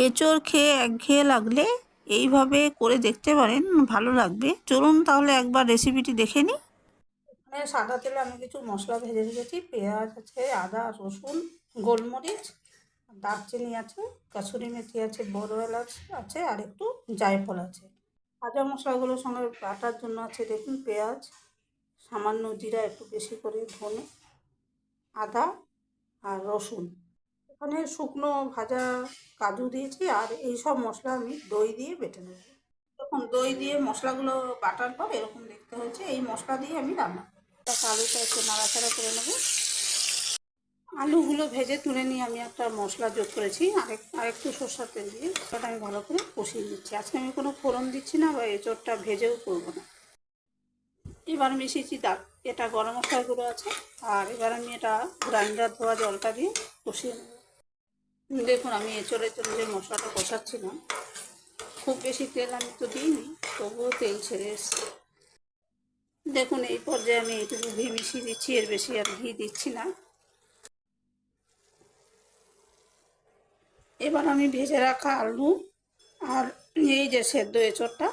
এঁচোড় খেয়ে একঘেয়ে লাগলে এইভাবে করে দেখতে পারেন, ভালো লাগবে। চলুন তাহলে একবার রেসিপিটি দেখে নিই। এখানে সাদা তেলে আমি কিছু মশলা ভেজে রেখেছি। পেঁয়াজ আছে, আদা, রসুন, গোলমরিচ, দারচিনি আছে, কাসুরি মেথি আছে, বড় এলাচ আছে, আর একটু জায়ফল আছে। ভাজা মশলাগুলোর সঙ্গে বাটার জন্য আছে দেখুন পেঁয়াজ, সামান্য জিরা, একটু বেশি করে ধনে, আদা আর রসুন। এখানে শুকনো ভাজা কাজু দিয়েছি, আর এই সব মশলা আমি দই দিয়ে বেটে নেব। দেখুন দই দিয়ে মশলাগুলো বাটার পর এরকম দেখতে হয়েছে। এই মশলা দিয়ে আমি রান্না করব। আলুটা একটু নাড়াচাড়া করে নেব। আলুগুলো ভেজে তুলে নিয়ে আমি একটা মশলা যোগ করেছি, আরেকটু সরষের তেল দিয়ে ওটা আমি ভালো করে কষিয়ে নিচ্ছি। আজকে আমি কোনো ফোড়ন দিচ্ছি না বা এঁচোড়টা ভেজেও করবো না। এবার মিশিয়েছি এটা গরম মশলার গুঁড়ো আছে, আর এবার আমি এটা গ্রাইন্ডার ধোয়া জলটা দিয়ে কষিয়ে নেব। দেখুন আমি এঁচোড়ের জন্য যে মশলাটা কষাচ্ছিলাম, খুব বেশি তেল আমি তো দিইনি, তবুও তেল ছেড়ে এসছে। দেখুন এই পর্যায়ে আমি এইটুকু ঘি মিশিয়ে দিচ্ছি, এর বেশি আর ঘি দিচ্ছি না। এবার আমি ভেজে রাখা আলু আর এই যে সেদ্ধ এঁচোড়টা,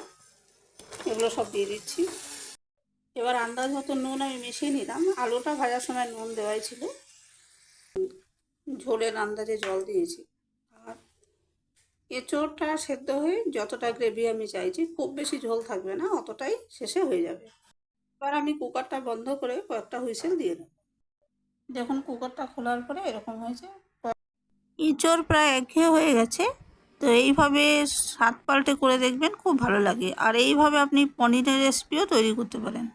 এগুলো সব দিয়ে দিচ্ছি। এবার আন্দাজ মতো নুন আমি মিশিয়ে নিলাম। আলুটা ভাজার সময় নুন দেওয়াই ছিল, ঝোলের আন্দাজে জল দিয়েছি। আর এঁচোড়টা সেদ্ধ হয়ে যতটা গ্রেভি আমি চাইছি, খুব বেশি ঝোল থাকবে না, অতটাই শেষে হয়ে যাবে। এবার আমি কুকারটা বন্ধ করে কয়েকটা হুইসেল দিয়ে দেবো। দেখুন কুকারটা খোলার পরে এরকম হয়েছে। এঁচোড় প্রায় একঘেয়ে হয়ে গেছে, তো এইভাবে স্বাদ পাল্টে করে দেখবেন, খুব ভালো লাগে। আর এইভাবে আপনি পনিরের রেসিপিও তৈরি করতে পারেন।